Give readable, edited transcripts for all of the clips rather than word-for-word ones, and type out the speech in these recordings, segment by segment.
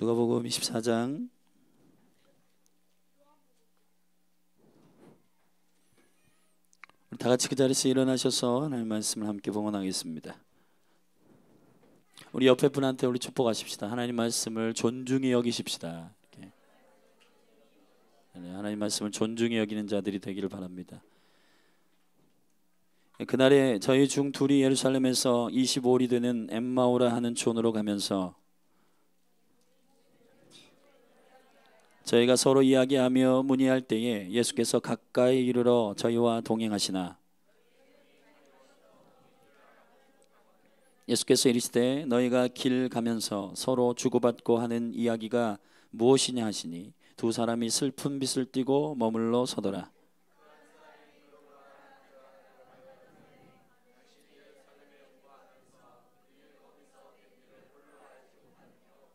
누가복음 24장 다 같이 그 자리에서 일어나셔서 하나님의 말씀을 함께 봉헌하겠습니다. 우리 옆에 분한테 우리 축복하십시다. 하나님 말씀을 존중히 여기십시다. 이렇게. 하나님 말씀을 존중히 여기는 자들이 되기를 바랍니다. 그날에 저희 중 둘이 예루살렘에서 25일이 되는 엠마오라 하는 촌으로 가면서 저희가 서로 이야기하며 문의할 때에 예수께서 가까이 이르러 저희와 동행하시나 예수께서 이르시되 너희가 길 가면서 서로 주고받고 하는 이야기가 무엇이냐 하시니 두 사람이 슬픈 빛을 띠고 머물러 서더라.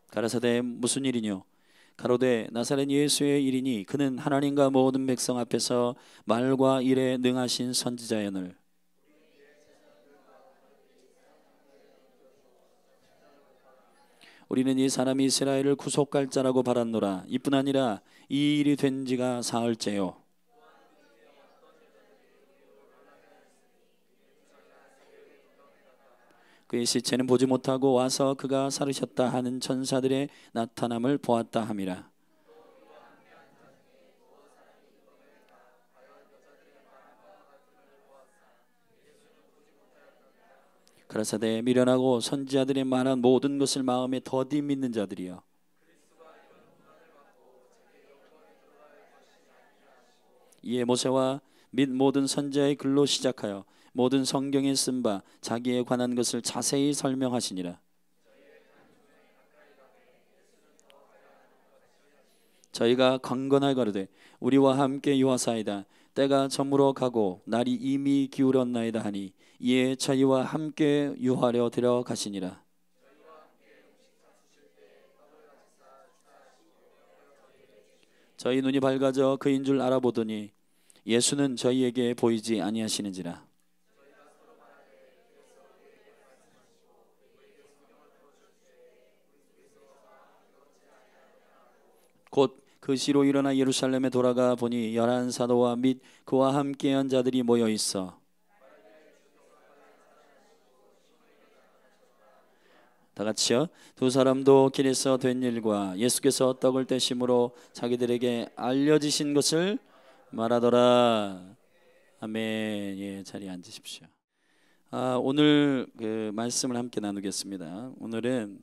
가라사대 무슨 일이뇨? 가로되 나사렛 예수의 일이니 그는 하나님과 모든 백성 앞에서 말과 일에 능하신 선지자여늘 우리는 이 사람이 이스라엘을 구속할 자라고 바랐노라. 이뿐 아니라 이 일이 된 지가 사흘째요. 그의 시체는 보지 못하고 와서 그가 살으셨다 하는 천사들의 나타남을 보았다 함이라. 가라사대 미련하고 선지자들의 말한 모든 것을 마음에 더디 믿는 자들이여 이에 모세와 및 모든 선지자의 글로 시작하여 모든 성경에 쓴 바 자기에 관한 것을 자세히 설명하시니라. 저희가 강건하게 가로되 우리와 함께 유하사이다. 때가 저물어 가고 날이 이미 기울었나이다 하니 이에 저희와 함께 유하려 데려가시니라. 저희 눈이 밝아져 그인 줄 알아보더니 예수는 저희에게 보이지 아니하시는지라. 곧 그 시로 일어나 예루살렘에 돌아가 보니 11사도와 및 그와 함께한 자들이 모여 있어 다 같이요. 두 사람도 길에서 된 일과 예수께서 떡을 떼심으로 자기들에게 알려지신 것을 말하더라. 아멘. 예, 자리에 앉으십시오. 오늘 그 말씀을 함께 나누겠습니다. 오늘은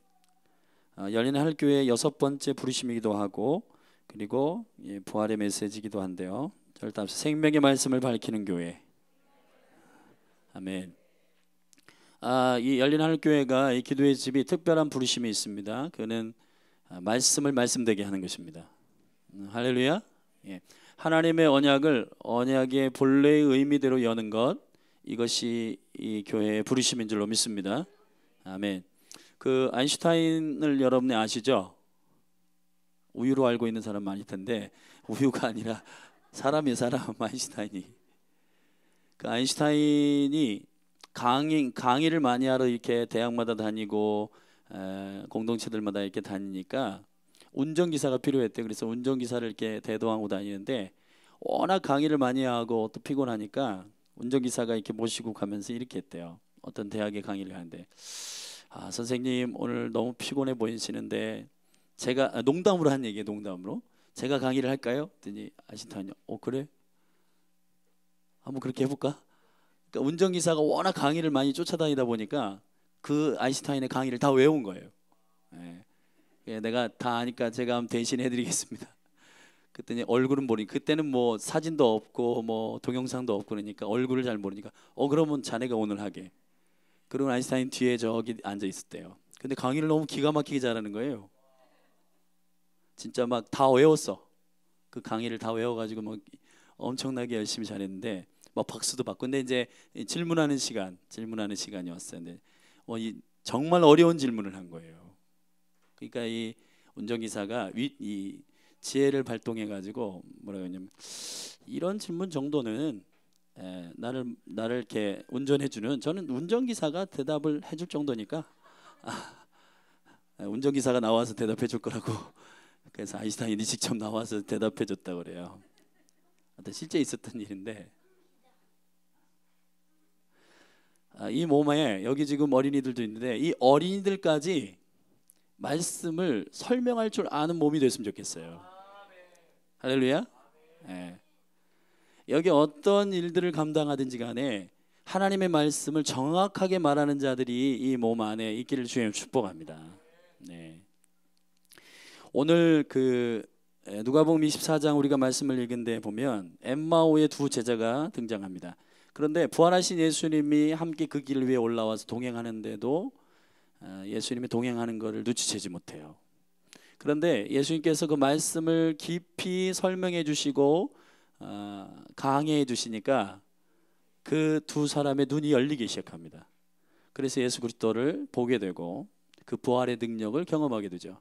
열린 할교회 6번째 부르심이기도 하고 그리고 부활의 메시지이기도 한데요. 일단 생명의 말씀을 밝히는 교회. 아멘. 이 열린 하늘교회가 이 기도의 집이 특별한 부르심이 있습니다. 그는 말씀을 말씀되게 하는 것입니다. 할렐루야. 예. 하나님의 언약의 본래의 의미대로 여는 것, 이것이 이 교회의 부르심인 줄로 믿습니다. 아멘. 그 아인슈타인을 여러분이 아시죠? 우유로 알고 있는 사람 많을 텐데 우유가 아니라 사람 아인슈타인이. 그 아인슈타인이 강의를 많이 하러 이렇게 대학마다 다니고 공동체들마다 이렇게 다니니까 운전기사가 필요했대요. 그래서 운전기사를 이렇게 대동하고 다니는데 워낙 강의를 많이 하고 또 피곤하니까 운전기사가 이렇게 모시고 가면서 이렇게 했대요. 어떤 대학에 강의를 하는데 선생님 오늘 너무 피곤해 보이시는데 제가 농담으로 한 얘기예요. 농담으로 제가 강의를 할까요? 그랬더니 아인슈타인이 그래? 한번 그렇게 해볼까? 그러니까 운전기사가 워낙 강의를 많이 쫓아다니다 보니까 그 아인슈타인의 강의를 다 외운 거예요. 내가 다 아니까 제가 한번 대신 해드리겠습니다. 그랬더니 얼굴은 모르니까 그때는 뭐 사진도 없고 뭐 동영상도 없고 그러니까 얼굴을 잘 모르니까 그러면 자네가 오늘 하게. 그리고 아인슈타인 뒤에 저기 앉아 있었대요. 근데 강의를 너무 기가 막히게 잘하는 거예요. 진짜 막 다 외웠어. 그 강의를 다 외워가지고 막 엄청나게 열심히 잘했는데 막 박수도 받고. 근데 이제 질문하는 시간이 왔어요. 근데 정말 어려운 질문을 한 거예요. 그러니까 이 운전기사가 이 지혜를 발동해 가지고 뭐라고 하냐면 이런 질문 정도는 나를 이렇게 운전해주는 저는 운전기사가 대답을 해줄 정도니까 운전기사가 나와서 대답해 줄 거라고. 그래서 아인슈타인이 직접 나와서 대답해 줬다고 그래요. 실제 있었던 일인데, 이 몸에 여기 지금 어린이들도 있는데 이 어린이들까지 말씀을 설명할 줄 아는 몸이 됐으면 좋겠어요. 할렐루야. 네. 여기 어떤 일들을 감당하든지 간에 하나님의 말씀을 정확하게 말하는 자들이 이 몸 안에 있기를 주님 축복합니다. 네. 오늘 누가복음 24장 우리가 말씀을 읽은 데 보면 엠마오의 두 제자가 등장합니다. 그런데 부활하신 예수님이 함께 그 길을 위해 올라와서 동행하는데도 예수님이 동행하는 것을 눈치채지 못해요. 그런데 예수님께서 그 말씀을 깊이 설명해 주시고 강해해 주시니까 그 두 사람의 눈이 열리기 시작합니다. 그래서 예수 그리스도를 보게 되고 그 부활의 능력을 경험하게 되죠.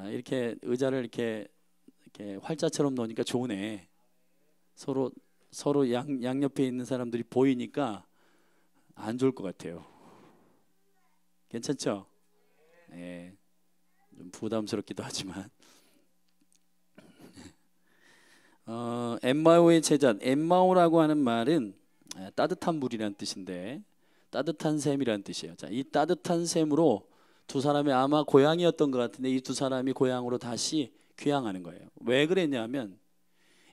이렇게 의자를 이렇게 활자처럼 놓으니까 좋으네. 서로 양옆에 있는 사람들이 보이니까 안 좋을 것 같아요. 괜찮죠? 네, 좀 부담스럽기도 하지만 엠마오의 제자, 엠마오라고 하는 말은 따뜻한 물이라는 뜻인데 따뜻한 샘이라는 뜻이에요. 자, 이 따뜻한 샘으로 두 사람이 아마 고향이었던 것 같은데 이 두 사람이 고향으로 다시 귀향하는 거예요. 왜 그랬냐면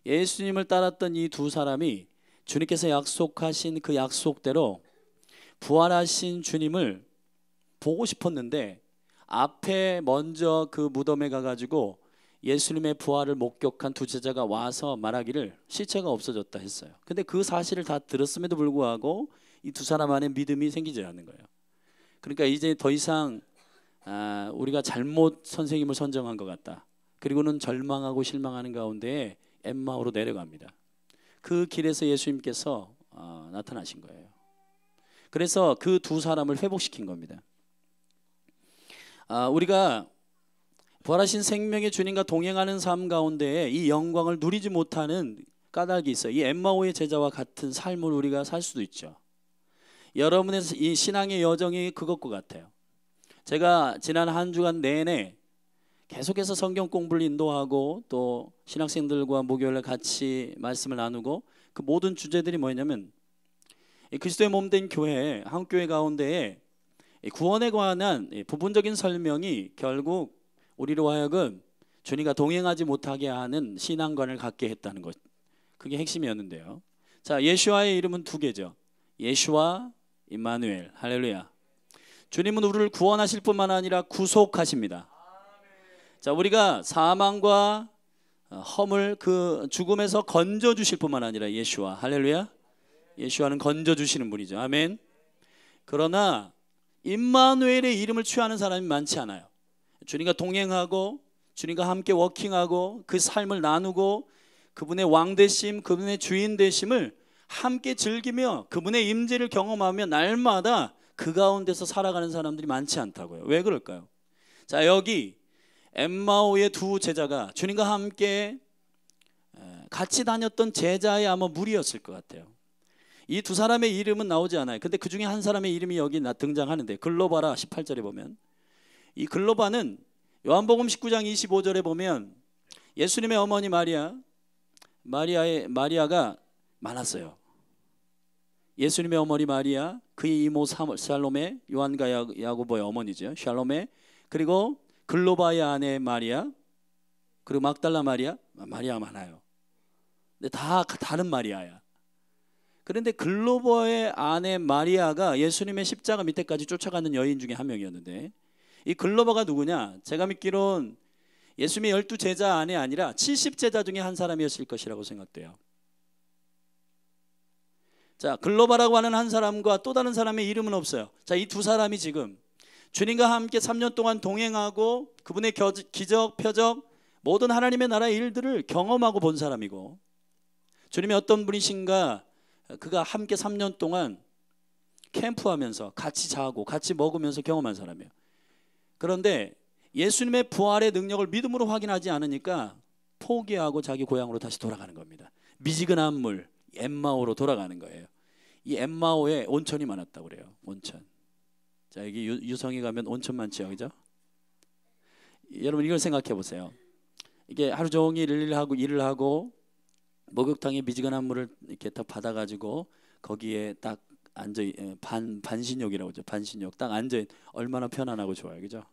예수님을 따랐던 이 두 사람이 주님께서 약속하신 그 약속대로 부활하신 주님을 보고 싶었는데 앞에 먼저 그 무덤에 가가지고 예수님의 부활을 목격한 두 제자가 와서 말하기를 시체가 없어졌다 했어요. 근데 그 사실을 다 들었음에도 불구하고 이 두 사람 안에 믿음이 생기지 않는 거예요. 그러니까 이제 더 이상 우리가 잘못 선생님을 선정한 것 같다. 그리고는 절망하고 실망하는 가운데 엠마오로 내려갑니다. 그 길에서 예수님께서 나타나신 거예요. 그래서 그 두 사람을 회복시킨 겁니다. 우리가 부활하신 생명의 주님과 동행하는 삶 가운데 이 영광을 누리지 못하는 까닭이 있어요. 이 엠마오의 제자와 같은 삶을 우리가 살 수도 있죠. 여러분의 이 신앙의 여정이 그것과 같아요. 제가 지난 한 주간 내내 계속해서 성경 공부를 인도하고 또 신학생들과 목요일에 같이 말씀을 나누고 그 모든 주제들이 뭐냐면 그리스도의 몸된 교회, 한국교회 가운데에 구원에 관한 부분적인 설명이 결국 우리로 하여금 주님과 동행하지 못하게 하는 신앙관을 갖게 했다는 것. 그게 핵심이었는데요. 자, 예수와의 이름은 두 개죠. 예수와 임마누엘. 할렐루야. 주님은 우리를 구원하실 뿐만 아니라 구속하십니다. 자, 우리가 사망과 허물 그 죽음에서 건져 주실 뿐만 아니라 예수와, 할렐루야. 예수와는 건져 주시는 분이죠. 아멘. 그러나 임마누엘의 이름을 취하는 사람이 많지 않아요. 주님과 동행하고 주님과 함께 워킹하고 그 삶을 나누고 그분의 왕되심, 그분의 주인 되심을 함께 즐기며 그분의 임재를 경험하며 날마다 그 가운데서 살아가는 사람들이 많지 않다고요. 왜 그럴까요? 자, 여기 엠마오의 두 제자가 주님과 함께 같이 다녔던 제자의 아마 무리였을 것 같아요. 이 두 사람의 이름은 나오지 않아요. 근데 그 중에 한 사람의 이름이 여기 등장하는데 글로바라 18절에 보면 이 글로바는 요한복음 19장 25절에 보면 예수님의 어머니 마리아가 많았어요. 예수님의 어머니 마리아, 그의 이모 샬롬의 요한과 야고보의 어머니죠. 샬롬의, 그리고 글로바의 아내 마리아, 그리고 막달라 마리아 많아요. 근데 다 다른 마리아야. 그런데 글로바의 아내 마리아가 예수님의 십자가 밑에까지 쫓아가는 여인 중에 한 명이었는데 이 글로바가 누구냐? 제가 믿기론 예수님의 12제자 안에 아니라 70제자 중에 한 사람이었을 것이라고 생각돼요. 자, 글로바라고 하는 한 사람과 또 다른 사람의 이름은 없어요. 자, 이 두 사람이 지금 주님과 함께 3년 동안 동행하고 그분의 기적, 표적, 모든 하나님의 나라의 일들을 경험하고 본 사람이고 주님이 어떤 분이신가 그가 함께 3년 동안 캠프하면서 같이 자고 같이 먹으면서 경험한 사람이에요. 그런데 예수님의 부활의 능력을 믿음으로 확인하지 않으니까 포기하고 자기 고향으로 다시 돌아가는 겁니다. 미지근한 물, 엠마오로 돌아가는 거예요. 이 엠마오에 온천이 많았다고 그래요. 온천. 자, 여기 유성이 가면 온천 많죠, 그죠? 여러분 이걸 생각해 보세요. 이게 하루 종일 일을 하고 목욕탕에 미지근한 물을 이렇게 딱 받아가지고 거기에 딱 앉아 반신욕이라고 하죠. 반신욕 딱 앉아 얼마나 편안하고 좋아요, 그죠?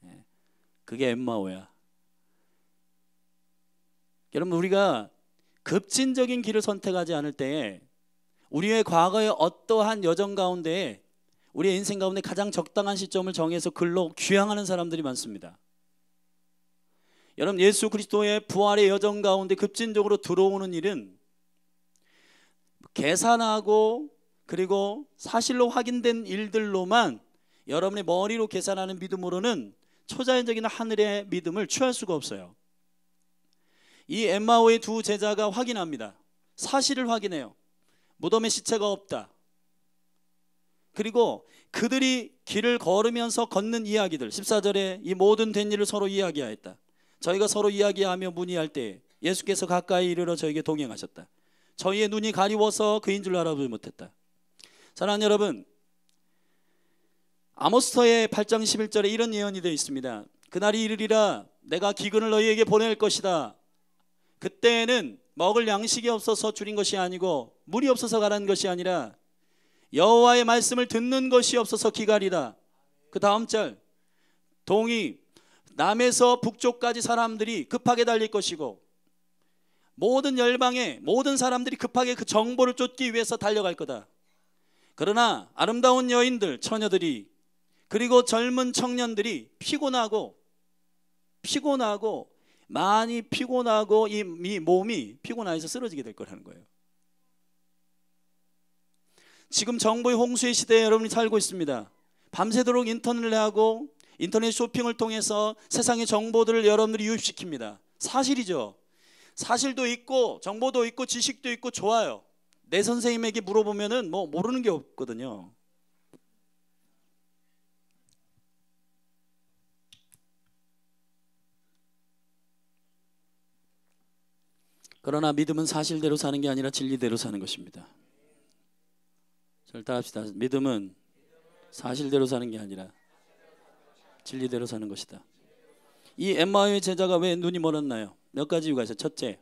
예. 그게 엠마오야. 여러분 우리가 급진적인 길을 선택하지 않을 때에 우리의 과거의 어떠한 여정 가운데 우리의 인생 가운데 가장 적당한 시점을 정해서 글로 귀향하는 사람들이 많습니다. 여러분 예수 그리스도의 부활의 여정 가운데 급진적으로 들어오는 일은 계산하고 그리고 사실로 확인된 일들로만 여러분의 머리로 계산하는 믿음으로는 초자연적인 하늘의 믿음을 취할 수가 없어요. 이 엠마오의 두 제자가 확인합니다. 사실을 확인해요. 무덤에 시체가 없다. 그리고 그들이 길을 걸으면서 걷는 이야기들 14절에 이 모든 된 일을 서로 이야기하였다. 저희가 서로 이야기하며 문의할 때 예수께서 가까이 이르러 저에게 동행하셨다. 저희의 눈이 가리워서 그인 줄 알아보지 못했다. 사랑하는 여러분, 아모스서의 8장 11절에 이런 예언이 되어 있습니다. 그날이 이르리라 내가 기근을 너희에게 보낼 것이다. 그때에는 먹을 양식이 없어서 줄인 것이 아니고 물이 없어서 가라는 것이 아니라 여호와의 말씀을 듣는 것이 없어서 기갈이다. 그 다음 절 동이 남에서 북쪽까지 사람들이 급하게 달릴 것이고 모든 열방의 모든 사람들이 급하게 그 정보를 쫓기 위해서 달려갈 거다. 그러나 아름다운 여인들, 처녀들이 그리고 젊은 청년들이 피곤하고 많이 피곤하고 이 몸이 피곤해서 쓰러지게 될 거라는 거예요. 지금 정보의 홍수의 시대에 여러분이 살고 있습니다. 밤새도록 인터넷을 하고 인터넷 쇼핑을 통해서 세상의 정보들을 여러분들이 유입시킵니다. 사실이죠. 사실도 있고 정보도 있고 지식도 있고 좋아요. 내 선생님에게 물어보면은 뭐 모르는 게 없거든요. 그러나 믿음은 사실대로 사는 게 아니라 진리대로 사는 것입니다. 절대합시다. 믿음은 사실대로 사는 게 아니라 진리대로 사는 것이다. 이 엠마오의 제자가 왜 눈이 멀었나요? 몇 가지 이유가 있어요. 첫째,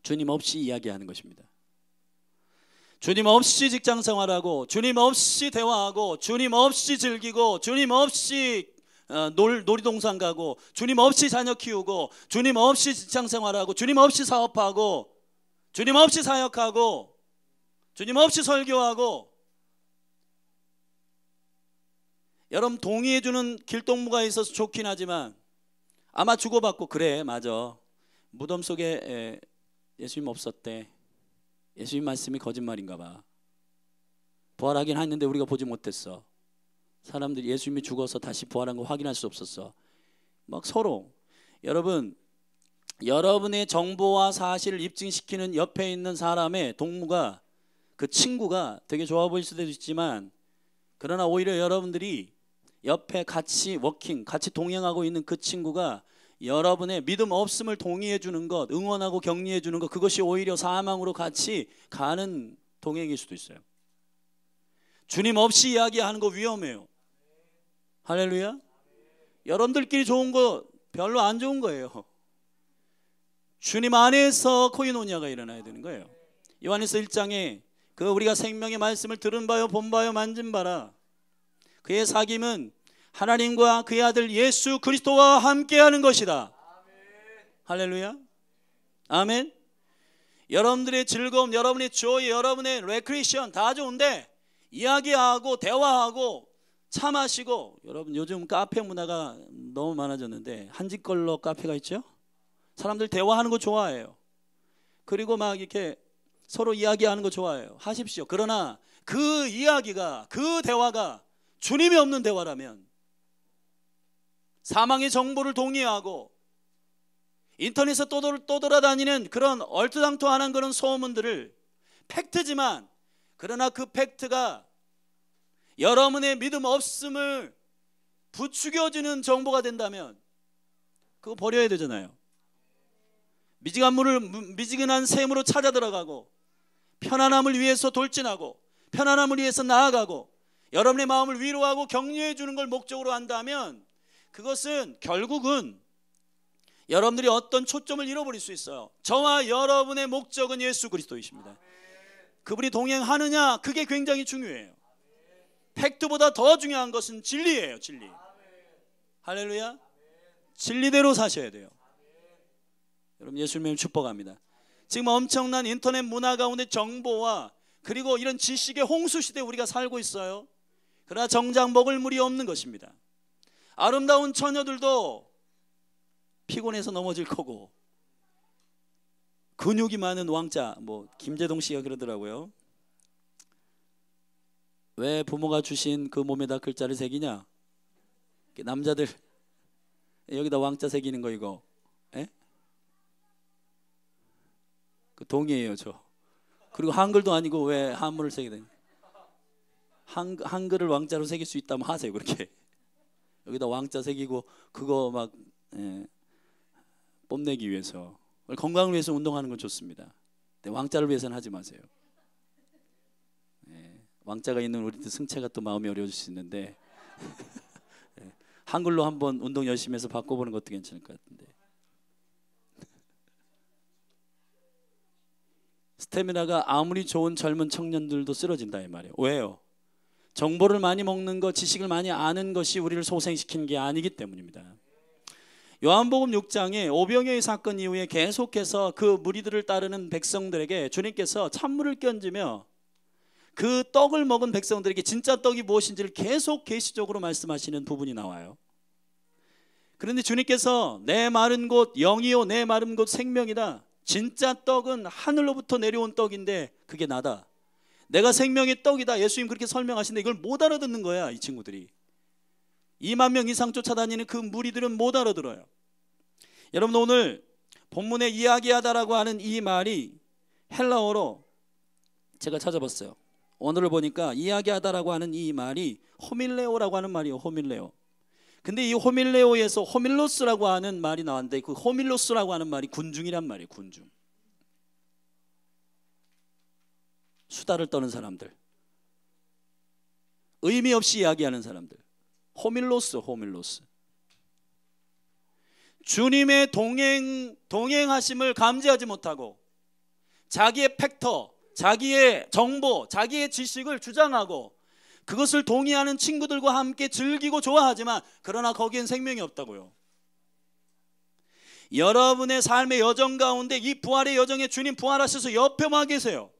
주님 없이 이야기하는 것입니다. 주님 없이 직장 생활하고 주님 없이 대화하고 주님 없이 즐기고 주님 없이 놀이동산 가고 주님 없이 자녀 키우고 주님 없이 직장 생활하고 주님 없이 사업하고 주님 없이 사역하고 주님 없이 설교하고 여러분 동의해주는 길동무가 있어서 좋긴 하지만 아마 주고받고 그래 맞아 무덤 속에 예수님 없었대. 예수님 말씀이 거짓말인가 봐. 부활하긴 했는데 우리가 보지 못했어. 사람들이 예수님이 죽어서 다시 부활한 거 확인할 수 없었어. 막 서로 여러분 여러분의 정보와 사실을 입증시키는 옆에 있는 사람의 동무가 그 친구가 되게 좋아 보일 수도 있지만 그러나 오히려 여러분들이 옆에 같이 같이 동행하고 있는 그 친구가 여러분의 믿음 없음을 동의해 주는 것, 응원하고 격려해 주는 것, 그것이 오히려 사망으로 같이 가는 동행일 수도 있어요. 주님 없이 이야기하는 거 위험해요. 할렐루야. 여러분들끼리 좋은 거 별로 안 좋은 거예요. 주님 안에서 코이노니아가 일어나야 되는 거예요. 요한일서 1장에 그 우리가 생명의 말씀을 들은 바요 본 바요 만진 바라. 그의 사귐은 하나님과 그의 아들 예수 그리스도와 함께하는 것이다. 할렐루야. 아멘. 여러분들의 즐거움, 여러분의 조이, 여러분의 레크레이션 다 좋은데 이야기하고 대화하고 차 마시고 여러분 요즘 카페 문화가 너무 많아졌는데 한짓걸로 카페가 있죠. 사람들 대화하는 거 좋아해요. 그리고 막 이렇게 서로 이야기하는 거 좋아해요. 하십시오. 그러나 그 이야기가 그 대화가 주님이 없는 대화라면 사망의 정보를 동의하고 인터넷에 떠돌아다니는 그런 얼토당토하는 그런 소문들을 팩트지만 그러나 그 팩트가 여러분의 믿음 없음을 부추겨주는 정보가 된다면 그거 버려야 되잖아요. 미지근한 샘으로 찾아 들어가고 편안함을 위해서 돌진하고 편안함을 위해서 나아가고 여러분의 마음을 위로하고 격려해 주는 걸 목적으로 한다면 그것은 결국은 여러분들이 어떤 초점을 잃어버릴 수 있어요. 저와 여러분의 목적은 예수 그리스도이십니다. 그분이 동행하느냐, 그게 굉장히 중요해요. 팩트보다 더 중요한 것은 진리예요. 진리. 할렐루야. 진리대로 사셔야 돼요. 여러분, 예수님을 축복합니다. 지금 엄청난 인터넷 문화 가운데 정보와 그리고 이런 지식의 홍수 시대에 우리가 살고 있어요. 그러나 정작 먹을 물이 없는 것입니다. 아름다운 처녀들도 피곤해서 넘어질 거고, 근육이 많은 왕자, 김재동 씨가 그러더라고요. 왜 부모가 주신 그 몸에다 글자를 새기냐? 남자들 여기다 왕자 새기는 거 이거. 에? 그 동의해요 저. 그리고 한글도 아니고 왜 한문을 새기냐? 한글을 왕자로 새길 수 있다면 하세요. 그렇게 여기다 왕자 새기고 그거 막 뽐내기 위해서, 건강을 위해서 운동하는 건 좋습니다. 근데 왕자를 위해서는 하지 마세요. 왕자가 있는 우리들 승채가 또 마음이 어려워질 수 있는데 한글로 한번 운동 열심히 해서 바꿔보는 것도 괜찮을 것 같은데. 스태미나가 아무리 좋은 젊은 청년들도 쓰러진다 이 말이에요. 왜요? 정보를 많이 먹는 것, 지식을 많이 아는 것이 우리를 소생시키는 게 아니기 때문입니다. 요한복음 6장에 오병이의 사건 이후에 계속해서 그 무리들을 따르는 백성들에게 주님께서 찬물을 끼얹으며 그 떡을 먹은 백성들에게 진짜 떡이 무엇인지를 계속 계시적으로 말씀하시는 부분이 나와요. 그런데 주님께서 내 말은 곧 영이요 내 말은 곧 생명이다. 진짜 떡은 하늘로부터 내려온 떡인데 그게 나다. 내가 생명의 떡이다. 예수님 그렇게 설명하시는데 이걸 못 알아듣는 거야. 이 친구들이 2만 명 이상 쫓아다니는 그 무리들은 못 알아들어요. 여러분, 오늘 본문에 이야기하다라고 하는 이 말이 헬라어로 제가 찾아봤어요. 오늘을 보니까 이야기하다라고 하는 이 말이 호밀레오라고 하는 말이에요. 호밀레오. 근데 이 호밀레오에서 호밀로스라고 하는 말이 나왔는데 그 호밀로스라고 하는 말이 군중이란 말이에요. 군중. 수다를 떠는 사람들, 의미 없이 이야기하는 사람들. 호밀로스. 주님의 동행하심을 감지하지 못하고 자기의 팩터, 자기의 정보, 자기의 지식을 주장하고 그것을 동의하는 친구들과 함께 즐기고 좋아하지만 그러나 거기엔 생명이 없다고요. 여러분의 삶의 여정 가운데 이 부활의 여정에 주님 부활하셔서 옆에만 계세요.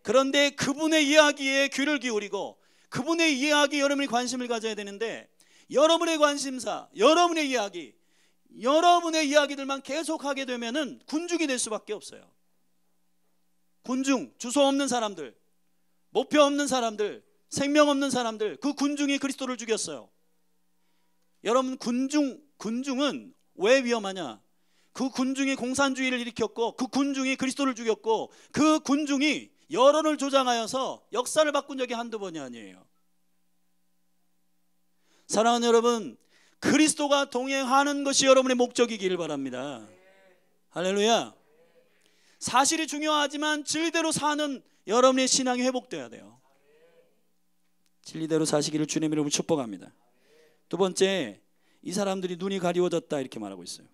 그런데 그분의 이야기에 귀를 기울이고 그분의 이야기 여러분이 관심을 가져야 되는데 여러분의 관심사, 여러분의 이야기, 여러분의 이야기들만 계속하게 되면은 군중이 될 수밖에 없어요. 군중, 주소 없는 사람들, 목표 없는 사람들, 생명 없는 사람들, 그 군중이 그리스도를 죽였어요. 여러분, 군중은 왜 위험하냐? 그 군중이 공산주의를 일으켰고 그 군중이 그리스도를 죽였고 그 군중이 여론을 조장하여서 역사를 바꾼 적이 한두 번이 아니에요. 사랑하는 여러분, 그리스도가 동행하는 것이 여러분의 목적이기를 바랍니다. 할렐루야. 사실이 중요하지만 진리대로 사는 여러분의 신앙이 회복돼야 돼요. 진리대로 사시기를 주님의 이름으로 축복합니다. 두 번째, 이 사람들이 눈이 가리워졌다 이렇게 말하고 있어요.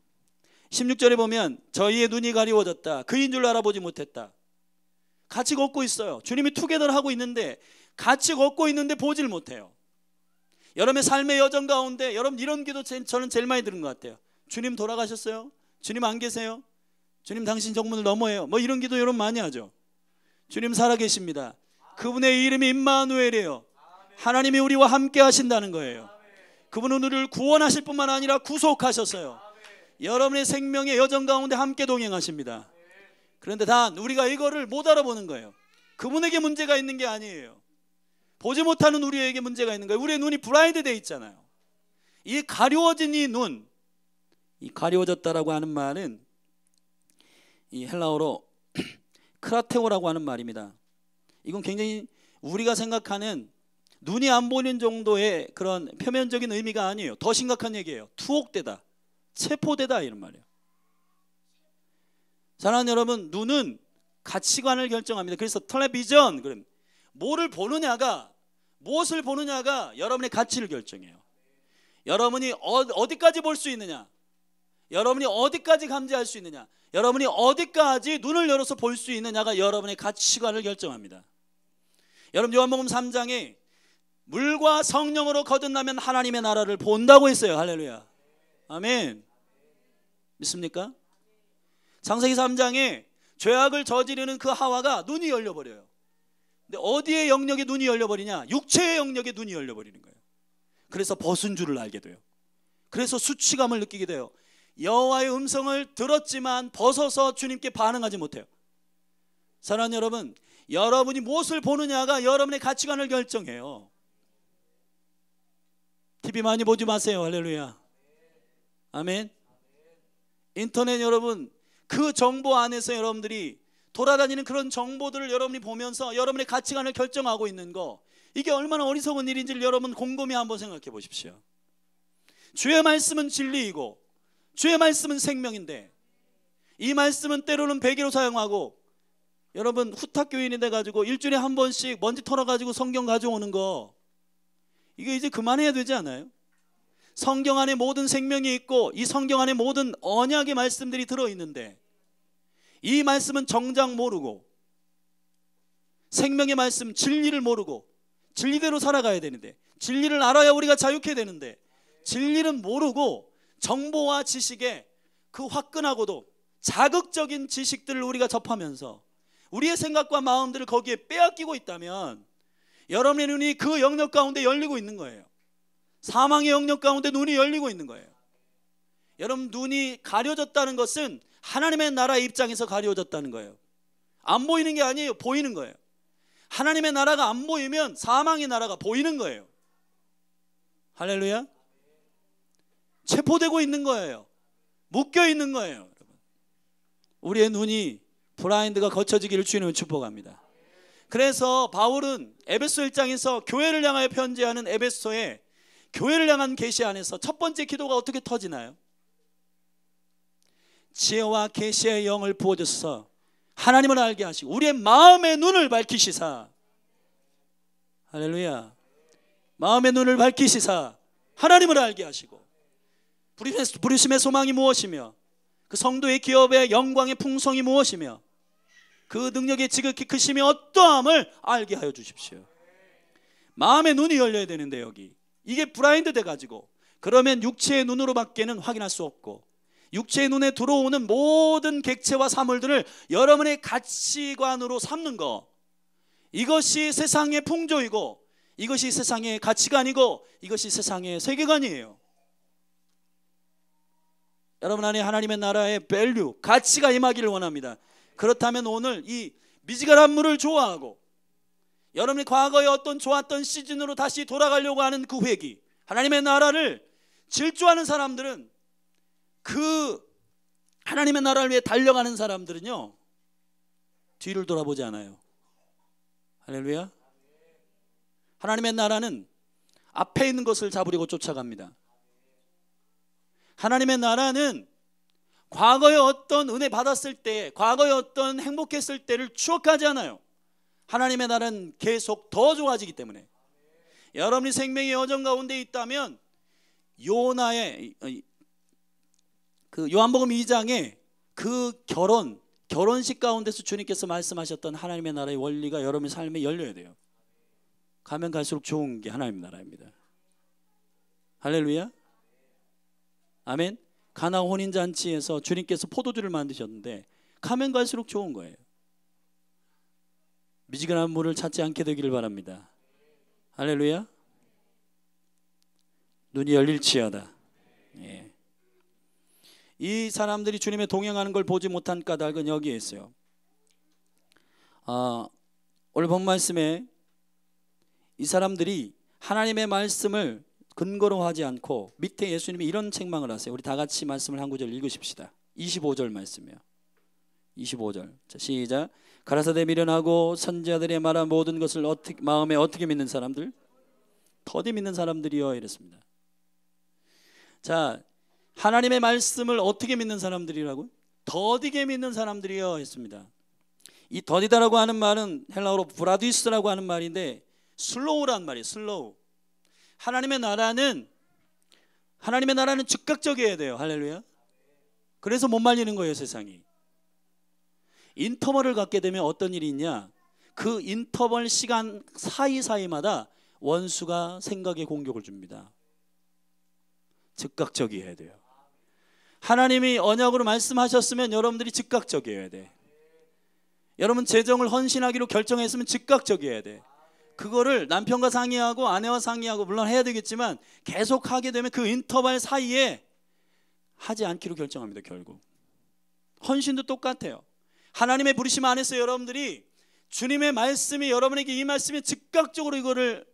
16절에 보면 저희의 눈이 가리워졌다. 그인 줄 알아보지 못했다. 같이 걷고 있어요. 주님이 투게더를 하고 있는데 같이 걷고 있는데 보질 못해요. 여러분의 삶의 여정 가운데 여러분 이런 기도 저는 제일 많이 들은 것 같아요. 주님 돌아가셨어요? 주님 안 계세요? 주님 당신 정문을 넘어요. 이런 기도 여러분 많이 하죠. 주님 살아계십니다. 그분의 이름이 임마누엘이에요. 하나님이 우리와 함께 하신다는 거예요. 그분은 우리를 구원하실 뿐만 아니라 구속하셨어요. 여러분의 생명의 여정 가운데 함께 동행하십니다. 그런데 단 우리가 이거를 못 알아보는 거예요. 그분에게 문제가 있는 게 아니에요. 보지 못하는 우리에게 문제가 있는 거예요. 우리의 눈이 블라인드 돼 있잖아요. 이 가려워진 이 눈, 이 가려워졌다라고 하는 말은 이 헬라어로 크라테오라고 하는 말입니다. 이건 굉장히 우리가 생각하는 눈이 안 보이는 정도의 그런 표면적인 의미가 아니에요. 더 심각한 얘기예요. 투옥되다, 체포되다 이런 말이에요. 사랑하는 여러분, 눈은 가치관을 결정합니다. 그래서 텔레비전, 뭐를 보느냐가 무엇을 보느냐가 여러분의 가치를 결정해요. 여러분이 어디까지 볼 수 있느냐, 여러분이 어디까지 감지할 수 있느냐, 여러분이 어디까지 눈을 열어서 볼 수 있느냐가 여러분의 가치관을 결정합니다. 여러분, 요한복음 3장에 물과 성령으로 거듭나면 하나님의 나라를 본다고 했어요. 할렐루야. 아멘. 믿습니까? 창세기 3장에 죄악을 저지르는 그 하와가 눈이 열려버려요. 근데 어디에 영역에 눈이 열려버리냐? 육체의 영역에 눈이 열려버리는 거예요. 그래서 벗은 줄을 알게 돼요. 그래서 수치감을 느끼게 돼요. 여호와의 음성을 들었지만 벗어서 주님께 반응하지 못해요. 사랑하는 여러분, 여러분이 무엇을 보느냐가 여러분의 가치관을 결정해요. TV 많이 보지 마세요. 할렐루야. 아멘. 인터넷, 여러분, 그 정보 안에서 여러분들이 돌아다니는 그런 정보들을 여러분이 보면서 여러분의 가치관을 결정하고 있는 거, 이게 얼마나 어리석은 일인지를 여러분 곰곰이 한번 생각해 보십시오. 주의 말씀은 진리이고 주의 말씀은 생명인데, 이 말씀은 때로는 베개로 사용하고, 여러분 후탁 교인이 돼가지고 일주일에 한 번씩 먼지 털어가지고 성경 가져오는 거, 이거 이제 그만해야 되지 않아요? 성경 안에 모든 생명이 있고 이 성경 안에 모든 언약의 말씀들이 들어있는데, 이 말씀은 정작 모르고, 생명의 말씀 진리를 모르고 진리대로 살아가야 되는데, 진리를 알아야 우리가 자유케 되는데, 진리는 모르고 정보와 지식에 그 화끈하고도 자극적인 지식들을 우리가 접하면서 우리의 생각과 마음들을 거기에 빼앗기고 있다면 여러분의 눈이 그 영역 가운데 열리고 있는 거예요. 사망의 영역 가운데 눈이 열리고 있는 거예요. 여러분, 눈이 가려졌다는 것은 하나님의 나라의 입장에서 가려졌다는 거예요. 안 보이는 게 아니에요. 보이는 거예요. 하나님의 나라가 안 보이면 사망의 나라가 보이는 거예요. 할렐루야. 체포되고 있는 거예요. 묶여 있는 거예요. 여러분, 우리의 눈이 블라인드가 거쳐지기를 주님을 축복합니다. 그래서 바울은 에베소 1장에서 교회를 향하여 편지하는 에베소에 교회를 향한 계시 안에서 첫 번째 기도가 어떻게 터지나요? 지혜와 계시의 영을 부어주셔서 하나님을 알게 하시고 우리의 마음의 눈을 밝히시사, 할렐루야, 마음의 눈을 밝히시사 하나님을 알게 하시고, 부르심의 소망이 무엇이며 그 성도의 기업의 영광의 풍성이 무엇이며 그 능력의 지극히 크심이 어떠함을 알게 하여 주십시오. 마음의 눈이 열려야 되는데, 여기 이게 블라인드 돼가지고, 그러면 육체의 눈으로 밖에는 확인할 수 없고, 육체의 눈에 들어오는 모든 객체와 사물들을 여러분의 가치관으로 삼는 거, 이것이 세상의 풍조이고 이것이 세상의 가치관이고 이것이 세상의 세계관이에요. 여러분 안에 하나님의 나라의 밸류, 가치가 임하기를 원합니다. 그렇다면 오늘 이 미지근한 물을 좋아하고 여러분이 과거에 어떤 좋았던 시즌으로 다시 돌아가려고 하는 그 회기, 하나님의 나라를 질주하는 사람들은, 그 하나님의 나라를 위해 달려가는 사람들은요, 뒤를 돌아보지 않아요. 할렐루야. 하나님의 나라는 앞에 있는 것을 잡으려고 쫓아갑니다. 하나님의 나라는 과거에 어떤 은혜 받았을 때, 과거에 어떤 행복했을 때를 추억하지 않아요. 하나님의 나라는 계속 더 좋아지기 때문에, 여러분이 생명의 여정 가운데 있다면 요나의 그 요한복음 2장에 그 결혼식 가운데서 주님께서 말씀하셨던 하나님의 나라의 원리가 여러분의 삶에 열려야 돼요. 가면 갈수록 좋은 게 하나님의 나라입니다. 할렐루야. 아멘. 가나 혼인잔치에서 주님께서 포도주를 만드셨는데 가면 갈수록 좋은 거예요. 미지근한 물을 찾지 않게 되기를 바랍니다. 할렐루야. 눈이 열릴지어다. 예. 이 사람들이 주님의 동행하는 걸 보지 못한 까닭은 여기에 있어요. 오늘 본 말씀에 이 사람들이 하나님의 말씀을 근거로 하지 않고 밑에 예수님이 이런 책망을 하세요. 우리 다 같이 말씀을 한 구절 읽으십시다. 25절 말씀이요. 25절. 자, 시작. 가라사대 미련하고 선지자들의 말한 모든 것을 마음에 어떻게 믿는 사람들? 더디 믿는 사람들이요, 이랬습니다. 자, 하나님의 말씀을 어떻게 믿는 사람들이라고요? 더디게 믿는 사람들이요 했습니다. 이 더디다라고 하는 말은 헬라어로 브라디스라고 하는 말인데, 슬로우란 말이에요. 슬로우. 하나님의 나라는 즉각적이어야 돼요. 할렐루야. 그래서 못 말리는 거예요, 세상이. 인터벌을 갖게 되면 어떤 일이 있냐, 그 인터벌 시간 사이사이마다 원수가 생각에 공격을 줍니다. 즉각적이어야 돼요. 하나님이 언약으로 말씀하셨으면 여러분들이 즉각적이어야 돼. 여러분 재정을 헌신하기로 결정했으면 즉각적이어야 돼. 그거를 남편과 상의하고 아내와 상의하고 물론 해야 되겠지만 계속 하게 되면 그 인터벌 사이에 하지 않기로 결정합니다. 결국 헌신도 똑같아요. 하나님의 부르심 안에서 여러분들이 주님의 말씀이 여러분에게 이 말씀이 즉각적으로 이거를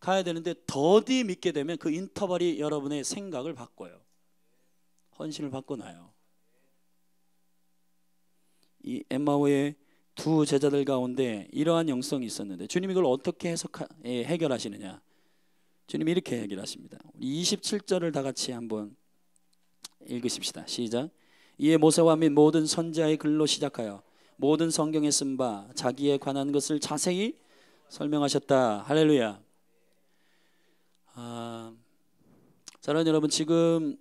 가야 되는데 더디 믿게 되면 그 인터벌이 여러분의 생각을 바꿔요. 헌신을 바꿔놔요. 이 엠마오의 두 제자들 가운데 이러한 영성이 있었는데 주님이 이걸 어떻게 해결하시느냐, 주님이 이렇게 해결하십니다. 우리 27절을 다 같이 한번 읽으십시다. 시작. 이에 모세와 및 모든 선지자의 글로 시작하여 모든 성경에 쓴 바 자기에 관한 것을 자세히 설명하셨다. 할렐루야. 사랑하는 여러분, 지금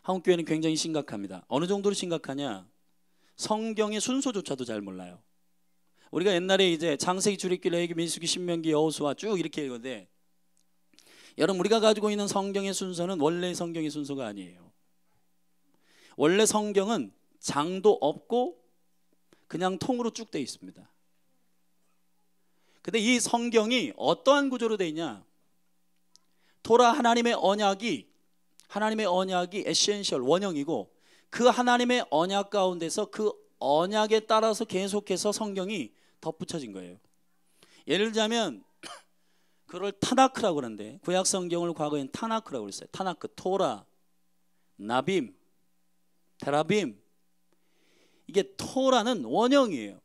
한국교회는 굉장히 심각합니다. 어느 정도로 심각하냐, 성경의 순서조차도 잘 몰라요. 우리가 옛날에 이제 창세기, 출애굽기, 레위기, 민수기, 신명기, 여호수아 쭉 이렇게 읽었는데, 여러분 우리가 가지고 있는 성경의 순서는 원래 성경의 순서가 아니에요. 원래 성경은 장도 없고 그냥 통으로 쭉 되어 있습니다. 근데 이 성경이 어떠한 구조로 되어 있냐, 토라 하나님의 언약이 에센셜 원형이고, 그 하나님의 언약 가운데서 그 언약에 따라서 계속해서 성경이 덧붙여진 거예요. 예를 들자면 그걸 타나크라고 그러는데, 구약 성경을 과거엔 타나크라고 그랬어요. 타나크, 토라, 나빔, 테라빔. 이게 토라는 원형이에요.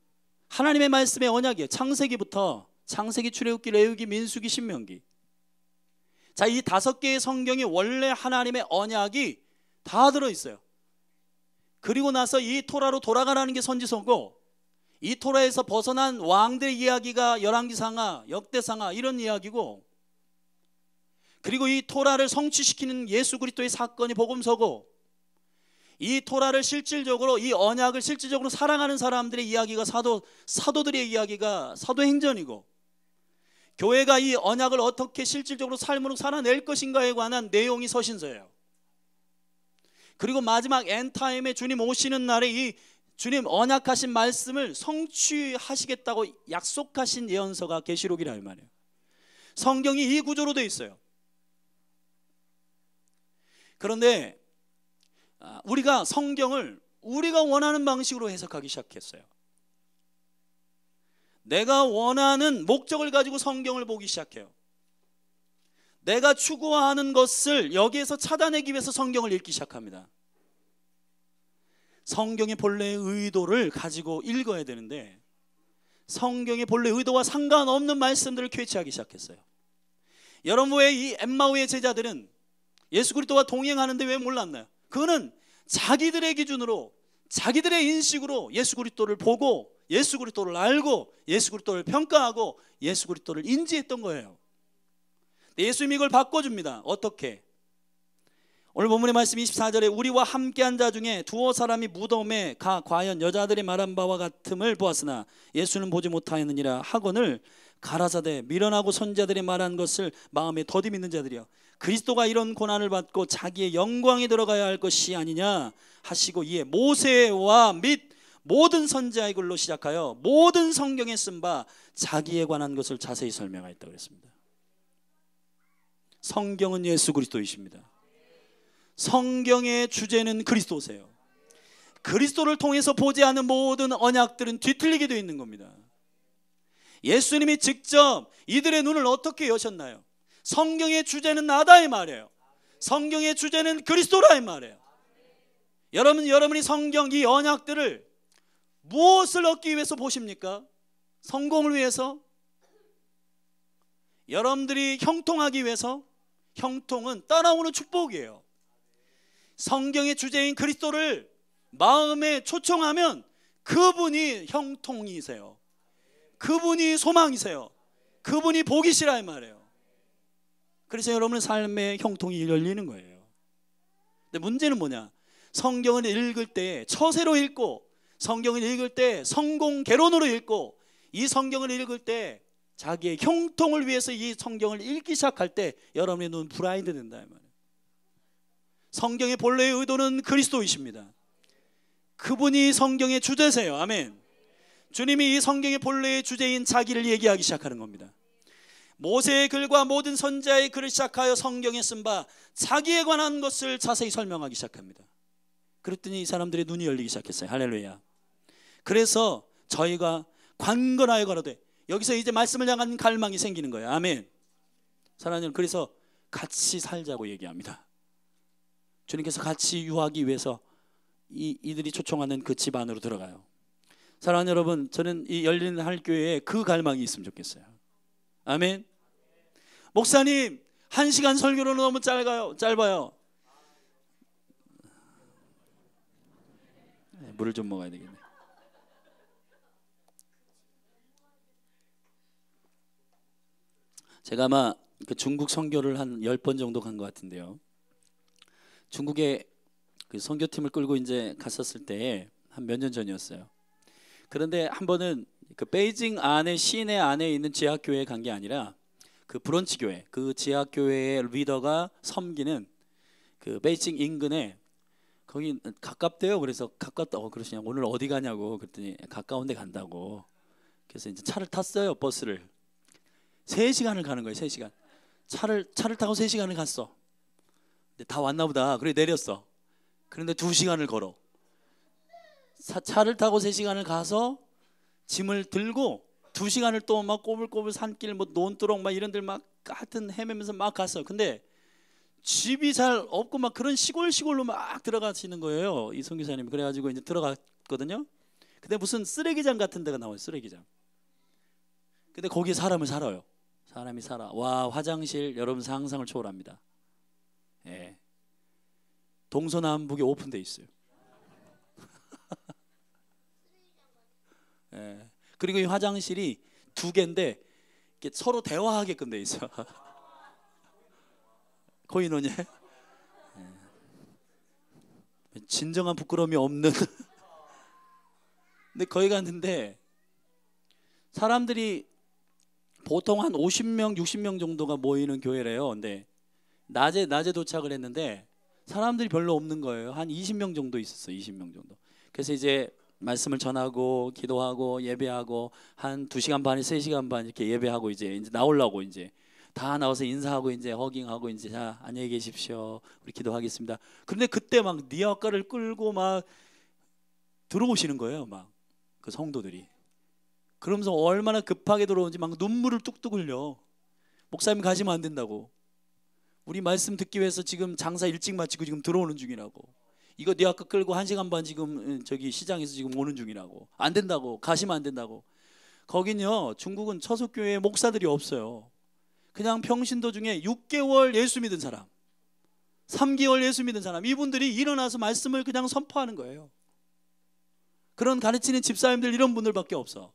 하나님의 말씀의 언약이에요. 창세기부터 창세기, 출애굽기, 레위기, 민수기, 신명기. 자, 이 5개의 성경이 원래 하나님의 언약이 다 들어있어요. 그리고 나서 이 토라로 돌아가라는 게 선지서고, 이 토라에서 벗어난 왕들의 이야기가 열왕기상하, 역대상하 이런 이야기고, 그리고 이 토라를 성취시키는 예수 그리스도의 사건이 복음서고, 이 토라를 실질적으로, 이 언약을 실질적으로 사랑하는 사람들의 이야기가 사도들의 이야기가 사도행전이고, 교회가 이 언약을 어떻게 실질적으로 삶으로 살아낼 것인가에 관한 내용이 서신서예요. 그리고 마지막 엔타임에 주님 오시는 날에 이 주님 언약하신 말씀을 성취하시겠다고 약속하신 예언서가 계시록이라 이 말이에요. 성경이 이 구조로 되어 있어요. 그런데 우리가 성경을 우리가 원하는 방식으로 해석하기 시작했어요. 내가 원하는 목적을 가지고 성경을 보기 시작해요. 내가 추구하는 것을 여기에서 찾아내기 위해서 성경을 읽기 시작합니다. 성경의 본래의 의도를 가지고 읽어야 되는데, 성경의 본래 의도와 상관없는 말씀들을 캐치하기 시작했어요. 여러분, 왜 이 엠마오의 제자들은 예수 그리스도와 동행하는데 왜 몰랐나요? 그거는 자기들의 기준으로, 자기들의 인식으로 예수 그리스도를 보고, 예수 그리스도를 알고, 예수 그리스도를 평가하고, 예수 그리스도를 인지했던 거예요. 예수님이 이걸 바꿔줍니다. 어떻게? 오늘 본문의 말씀 24절에 우리와 함께한 자 중에 두어 사람이 무덤에 가 과연 여자들이 말한 바와 같음을 보았으나 예수는 보지 못하였느니라 하거늘 가라사대 미련하고 선자들이 말한 것을 마음에 더디 믿는 자들이여, 그리스도가 이런 고난을 받고 자기의 영광에 들어가야 할 것이 아니냐 하시고, 이에 모세와 및 모든 선지자의 글로 시작하여 모든 성경에 쓴 바 자기에 관한 것을 자세히 설명하였다고 했습니다. 성경은 예수 그리스도이십니다. 성경의 주제는 그리스도세요. 그리스도를 통해서 보지 않은 모든 언약들은 뒤틀리게 되어 있는 겁니다. 예수님이 직접 이들의 눈을 어떻게 여셨나요? 성경의 주제는 나다 이 말이에요. 성경의 주제는 그리스도라 이 말이에요. 여러분이 성경 이 언약들을 무엇을 얻기 위해서 보십니까? 성공을 위해서? 여러분들이 형통하기 위해서? 형통은 따라오는 축복이에요. 성경의 주제인 그리스도를 마음에 초청하면 그분이 형통이세요. 그분이 소망이세요. 그분이 보기 싫어 이 말이에요. 그래서 여러분의 삶의 형통이 열리는 거예요. 근데 문제는 뭐냐? 성경을 읽을 때 처세로 읽고, 성경을 읽을 때 성공 개론으로 읽고, 이 성경을 읽을 때 자기의 형통을 위해서 이 성경을 읽기 시작할 때 여러분의 눈 블라인드 된다 이 말이에요. 성경의 본래의 의도는 그리스도이십니다. 그분이 성경의 주제세요. 아멘. 주님이 이 성경의 본래의 주제인 자기를 얘기하기 시작하는 겁니다. 모세의 글과 모든 선지자의 글을 시작하여 성경에 쓴 바 자기에 관한 것을 자세히 설명하기 시작합니다. 그랬더니 이 사람들의 눈이 열리기 시작했어요. 할렐루야. 그래서 저희가 관건하여 걸어되, 여기서 이제 말씀을 향한 갈망이 생기는 거예요. 아멘. 사랑하는 여러분, 그래서 같이 살자고 얘기합니다. 주님께서 같이 유하기 위해서 이들이 초청하는 그 집 안으로 들어가요. 사랑하는 여러분, 저는 이 열린 할교회에 그 갈망이 있으면 좋겠어요. 아멘. 목사님, 1시간 설교로는 너무 짧아요. 물을 좀 먹어야 되겠네. 제가 아마 그 중국 선교를 한 10번 정도 간 것 같은데요. 중국에 그 선교팀을 끌고 이제 갔었을 때 한 몇 년 전이었어요. 그런데 한 번은 그 베이징 안에 시내 안에 있는 지하교회에 간 게 아니라 그 브런치 교회, 그 지하교회의 리더가 섬기는 그 베이징 인근에, 거기 가깝대요. 그래서 가깝다. 그러시냐, 오늘 어디 가냐고 그랬더니 가까운 데 간다고. 그래서 이제 차를 탔어요. 버스를 3시간을 가는 거예요. 3시간. 차를 타고 3시간을 갔어. 근데 다 왔나 보다. 그래 내렸어. 그런데 2시간을 걸어. 차를 타고 3시간을 가서 짐을 들고 2시간을 또 막 꼬불꼬불 산길, 뭐 논두렁 막 이런 데 막 하여튼 헤매면서 막 갔어요. 근데 집이 잘 없고 막 그런 시골로 막 들어가시는 거예요, 이 선교사님이. 그래가지고 이제 들어갔거든요. 근데 무슨 쓰레기장 같은 데가 나와요. 쓰레기장. 근데 거기에 사람을 살아요. 사람이 살아. 와, 화장실 여러분 상상을 초월합니다. 예. 동서남북에 오픈돼 있어요. 예. 그리고 이 화장실이 2개인데 이렇게 서로 대화하게끔 돼 있어. 코인원이에요. 예. 진정한 부끄러움이 없는. 근데 거기 갔는데 사람들이 보통 한 50명, 60명 정도가 모이는 교회래요. 근데 낮에 도착을 했는데 사람들이 별로 없는 거예요. 한 20명 정도 있었어요. 20명 정도. 그래서 이제 말씀을 전하고 기도하고 예배하고 한 2시간 반에서 3시간 반 이렇게 예배하고 이제 나오려고 이제 다 나와서 인사하고 이제 허깅하고 이제 자, 안녕히 계십시오. 우리 기도하겠습니다. 그런데 그때 막 니아까를 끌고 막 들어오시는 거예요. 막 그 성도들이. 그러면서 얼마나 급하게 들어오는지 막 눈물을 뚝뚝 흘려. 목사님 가시면 안 된다고. 우리 말씀 듣기 위해서 지금 장사 일찍 마치고 지금 들어오는 중이라고. 이거 네 아까 끌고 1시간 반 지금 저기 시장에서 지금 오는 중이라고. 안 된다고. 가시면 안 된다고. 거긴요, 중국은 처속교회에 목사들이 없어요. 그냥 평신도 중에 6개월 예수 믿은 사람, 3개월 예수 믿은 사람, 이분들이 일어나서 말씀을 그냥 선포하는 거예요. 그런 가르치는 집사님들 이런 분들밖에 없어.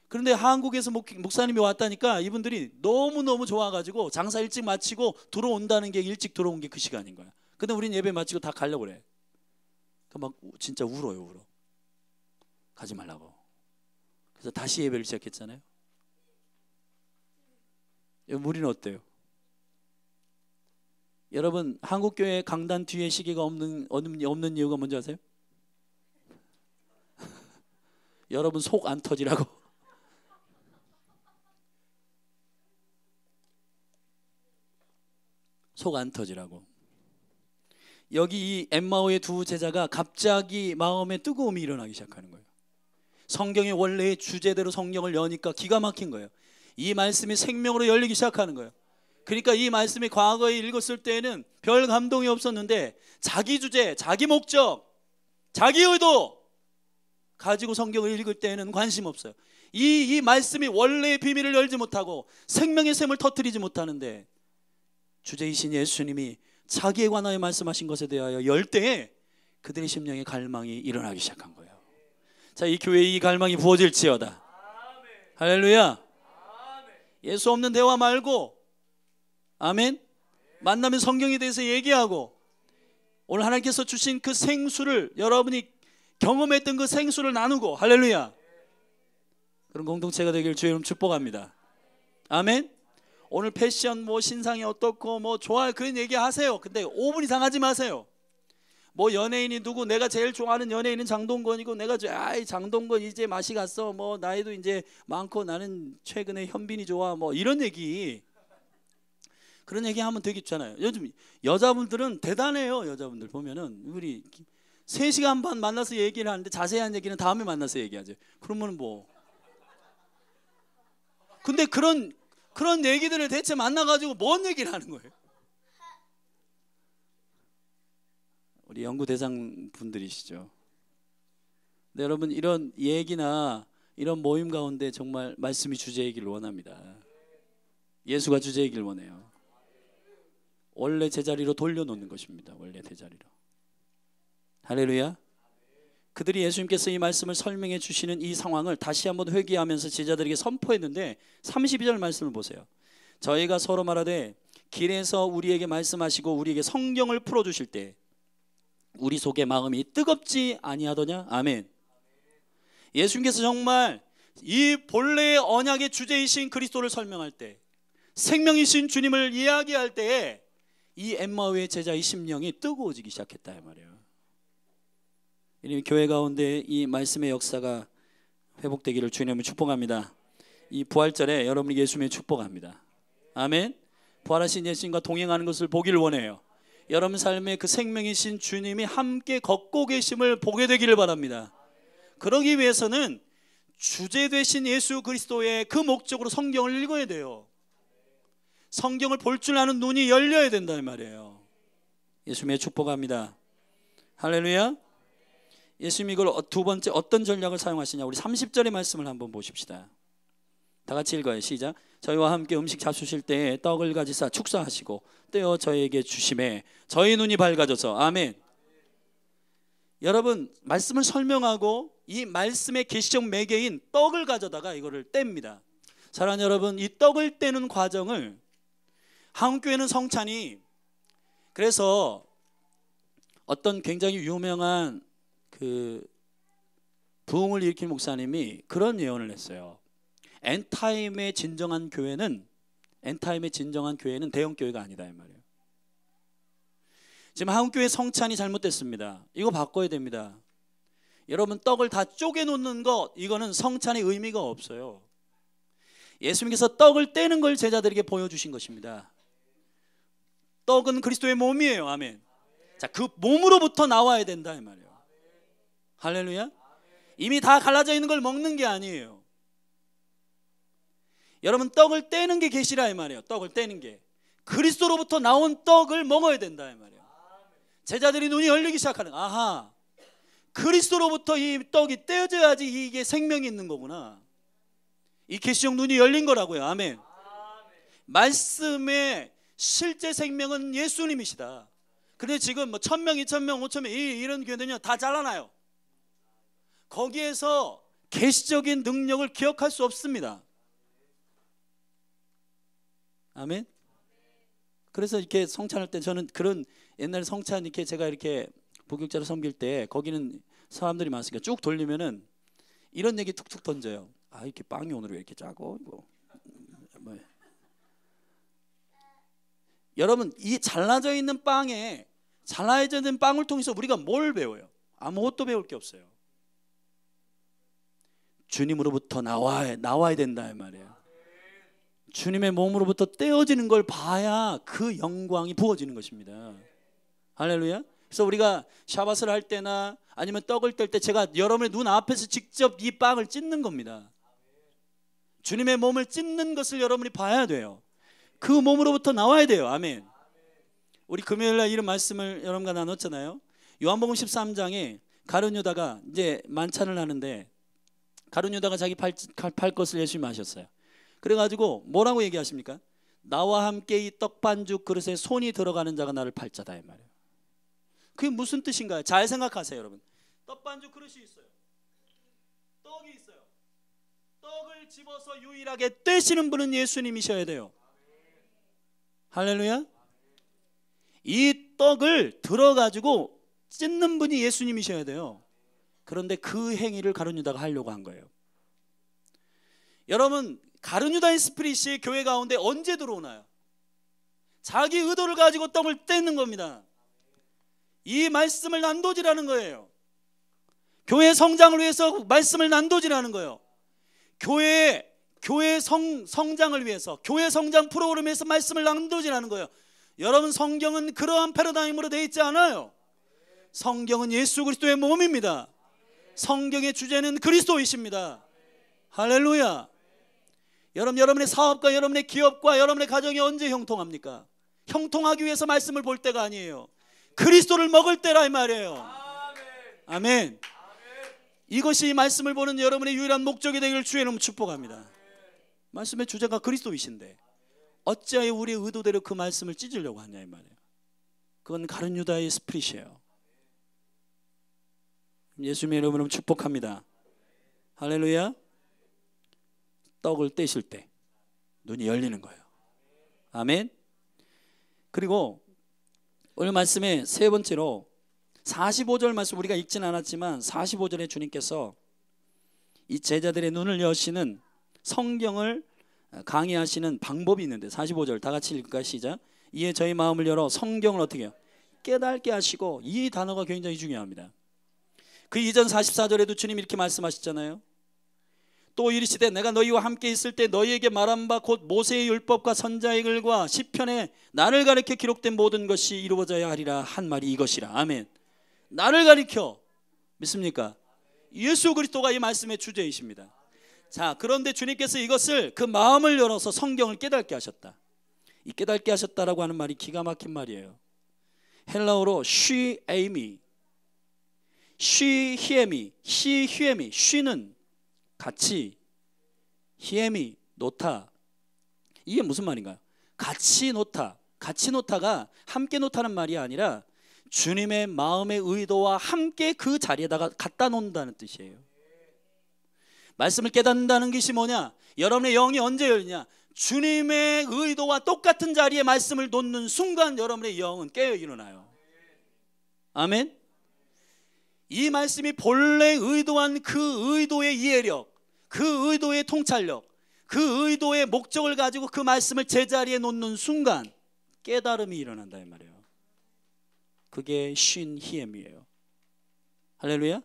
그런데 한국에서 목사님이 왔다니까 이분들이 너무너무 좋아가지고 장사 일찍 마치고 들어온다는 게, 일찍 들어온 게 그 시간인 거야. 근데 우린 예배 마치고 다 가려고 그래. 막 진짜 울어요. 가지 말라고. 그래서 다시 예배를 시작했잖아요. 우리는 어때요? 여러분, 한국교회 강단 뒤에 시계가 없는 이유가 뭔지 아세요? 여러분 속 안 터지라고. 속 안 터지라고. 여기 이 엠마오의 2 제자가 갑자기 마음에 뜨거움이 일어나기 시작하는 거예요. 성경의 원래의 주제대로 성경을 여니까 기가 막힌 거예요. 이 말씀이 생명으로 열리기 시작하는 거예요. 그러니까 이 말씀이 과거에 읽었을 때에는 별 감동이 없었는데 자기 주제, 자기 목적, 자기 의도 가지고 성경을 읽을 때에는 관심 없어요. 이 말씀이 원래의 비밀을 열지 못하고 생명의 샘을 터뜨리지 못하는데 주제이신 예수님이 자기에 관하여 말씀하신 것에 대하여 열 때에 그들의 심령의 갈망이 일어나기 시작한 거예요. 자, 이 교회에 이 갈망이 부어질지어다. 할렐루야. 예수 없는 대화 말고, 아멘. 만나면 성경에 대해서 얘기하고, 오늘 하나님께서 주신 그 생수를, 여러분이 경험했던 그 생수를 나누고, 할렐루야. 그런 공동체가 되길 주의 이름 축복합니다. 아멘. 오늘 패션 뭐 신상이 어떻고 뭐 좋아요 그런 얘기 하세요. 근데 5분 이상 하지 마세요. 뭐 연예인이 누구, 내가 제일 좋아하는 연예인은 장동건이고, 내가 아이 장동건 이제 맛이 갔어, 뭐 나이도 이제 많고 나는 최근에 현빈이 좋아, 뭐 이런 얘기, 그런 얘기 하면 되게 있잖아요. 요즘 여자분들은 대단해요. 여자분들 보면은 우리 3시간 반 만나서 얘기를 하는데 자세한 얘기는 다음에 만나서 얘기하죠. 그러면 뭐, 근데 그런 얘기들을 대체 만나가지고 뭔 얘기를 하는 거예요? 우리 연구 대상 분들이시죠. 근데 여러분, 이런 얘기나 이런 모임 가운데 정말 말씀이 주제이길 원합니다. 예수가 주제이길 원해요. 원래 제자리로 돌려놓는 것입니다. 원래 제자리로. 할렐루야. 그들이 예수님께서 이 말씀을 설명해 주시는 이 상황을 다시 한번 회개하면서 제자들에게 선포했는데 32절 말씀을 보세요. 저희가 서로 말하되 길에서 우리에게 말씀하시고 우리에게 성경을 풀어주실 때 우리 속의 마음이 뜨겁지 아니하더냐. 아멘. 예수님께서 정말 이 본래의 언약의 주제이신 그리스도를 설명할 때, 생명이신 주님을 이야기할 때에 이 엠마오의 제자의 심령이 뜨거워지기 시작했다 이 말이에요. 이 교회 가운데 이 말씀의 역사가 회복되기를 주님을 축복합니다. 이 부활절에 여러분이 예수님을 축복합니다. 아멘. 부활하신 예수님과 동행하는 것을 보기를 원해요. 여러분 삶에 그 생명이신 주님이 함께 걷고 계심을 보게 되기를 바랍니다. 그러기 위해서는 주제 되신 예수 그리스도의 그 목적으로 성경을 읽어야 돼요. 성경을 볼 줄 아는 눈이 열려야 된다 이 말이에요. 예수님의 축복합니다. 할렐루야. 예수님이 이걸 두 번째 어떤 전략을 사용하시냐, 우리 30절의 말씀을 한번 보십시다. 다 같이 읽어요. 시작. 저희와 함께 음식 잡수실 때에 떡을 가지사 축사하시고 떼어 저희에게 주심에 저희 눈이 밝아져서. 아멘. 여러분, 말씀을 설명하고 이 말씀의 계시적 매개인 떡을 가져다가 이거를 뗍니다. 사랑하는 여러분, 이 떡을 떼는 과정을 한국교회는 성찬이, 그래서 어떤 굉장히 유명한 그 부흥을 일으킨 목사님이 그런 예언을 했어요. 엔타임의 진정한 교회는 대형 교회가 아니다 이 말이에요. 지금 한국교회 성찬이 잘못됐습니다. 이거 바꿔야 됩니다. 여러분, 떡을 다 쪼개 놓는 것, 이거는 성찬의 의미가 없어요. 예수님께서 떡을 떼는 걸 제자들에게 보여주신 것입니다. 떡은 그리스도의 몸이에요. 아멘. 자, 그 몸으로부터 나와야 된다 이 말이에요. 할렐루야. 이미 다 갈라져 있는 걸 먹는 게 아니에요. 여러분, 떡을 떼는 게 계시라 이 말이에요. 떡을 떼는 게 그리스도로부터 나온 떡을 먹어야 된다 이 말이에요. 제자들이 눈이 열리기 시작하는, 아하, 그리스도로부터 이 떡이 떼어져야지 이게 생명이 있는 거구나. 이 계시적 눈이 열린 거라고요. 아멘. 말씀의 실제 생명은 예수님이시다. 근데 지금 뭐 1000명, 2000명, 5000명 이런 교회는요 다 잘라놔요. 거기에서 계시적인 능력을 기억할 수 없습니다. 아멘. 그래서 이렇게 성찬할 때 저는 그런 옛날 성찬 이렇게 제가 이렇게 부교육자로 섬길 때 거기는 사람들이 많으니까 쭉 돌리면은 이런 얘기 툭툭 던져요. 아, 이렇게 빵이 오늘 왜 이렇게 짜고 이거. 뭐. 여러분, 이 잘라져 있는 빵에 잘라져 있는 빵을 통해서 우리가 뭘 배워요? 아무것도 배울 게 없어요. 주님으로부터 나와야 된다 이 말이에요. 주님의 몸으로부터 떼어지는 걸 봐야 그 영광이 부어지는 것입니다. 할렐루야. 그래서 우리가 샤밧을 할 때나 아니면 떡을 뗄 때 제가 여러분의 눈 앞에서 직접 이 빵을 찢는 겁니다. 주님의 몸을 찢는 것을 여러분이 봐야 돼요. 그 몸으로부터 나와야 돼요. 아멘. 우리 금요일날 이런 말씀을 여러분과 나눴잖아요. 요한복음 13장에 가룟 유다가 이제 만찬을 하는데 가룟 유다가 자기 팔 것을 예수님이 하셨어요. 그래가지고 뭐라고 얘기하십니까? 나와 함께 이 떡반죽 그릇에 손이 들어가는 자가 나를 팔자다 이 말이에요. 그게 무슨 뜻인가요? 잘 생각하세요 여러분. 떡반죽 그릇이 있어요. 떡이 있어요. 떡을 집어서 유일하게 떼시는 분은 예수님이셔야 돼요. 할렐루야. 이 떡을 들어가지고 찢는 분이 예수님이셔야 돼요. 그런데 그 행위를 가룟 유다가 하려고 한 거예요. 여러분, 가룟 유다의 스피릿이 교회 가운데 언제 들어오나요? 자기 의도를 가지고 떡을 떼는 겁니다. 이 말씀을 난도질하는 거예요. 교회 성장을 위해서 말씀을 난도질하는 거예요. 교회 성장을 위해서, 교회 성장 프로그램에서 말씀을 난도질하는 거예요. 여러분, 성경은 그러한 패러다임으로 되어 있지 않아요. 성경은 예수 그리스도의 몸입니다. 성경의 주제는 그리스도이십니다. 할렐루야. 여러분의 사업과 여러분의 기업과 여러분의 가정이 언제 형통합니까? 형통하기 위해서 말씀을 볼 때가 아니에요. 그리스도를 먹을 때라 이 말이에요. 아멘. 이것이 말씀을 보는 여러분의 유일한 목적이 되기를 주의 이름으로 축복합니다. 말씀의 주제가 그리스도이신데 어찌하여 우리의 의도대로 그 말씀을 찢으려고 하냐 이 말이에요. 그건 가룟 유다의 스피릿이에요. 예수님의 이름으로 축복합니다. 할렐루야. 떡을 떼실 때 눈이 열리는 거예요. 아멘. 그리고 오늘 말씀의 세 번째로 45절 말씀, 우리가 읽진 않았지만 45절에 주님께서 이 제자들의 눈을 여시는, 성경을 강의하시는 방법이 있는데, 45절 다 같이 읽을까요? 시작. 이에 저희 마음을 열어 성경을 어떻게 해요? 깨닫게 하시고. 이 단어가 굉장히 중요합니다. 그 이전 44절에도 주님이 이렇게 말씀하셨잖아요. 또 이르시되 내가 너희와 함께 있을 때 너희에게 말한 바 곧 모세의 율법과 선지자의 글과 시편에 나를 가리켜 기록된 모든 것이 이루어져야 하리라 한 말이 이것이라. 아멘. 나를 가리켜. 믿습니까? 예수 그리스도가 이 말씀의 주제이십니다. 자, 그런데 주님께서 이것을, 그 마음을 열어서 성경을 깨닫게 하셨다. 이 깨닫게 하셨다라고 하는 말이 기가 막힌 말이에요. 헬라어로 쉬에이미, 쉬히에미, 시히에미. 쉬는 같이, 히에미 놓다. 이게 무슨 말인가요? 같이 놓다. 같이 놓다가 함께 놓다는 말이 아니라 주님의 마음의 의도와 함께 그 자리에다가 갖다 놓는다는 뜻이에요. 말씀을 깨닫는다는 것이 뭐냐? 여러분의 영이 언제 열리냐? 주님의 의도와 똑같은 자리에 말씀을 놓는 순간 여러분의 영은 깨어 일어나요. 아멘. 이 말씀이 본래 의도한 그 의도의 이해력, 그 의도의 통찰력, 그 의도의 목적을 가지고 그 말씀을 제자리에 놓는 순간 깨달음이 일어난다 이 말이에요. 그게 쉰히엠이에요. 할렐루야.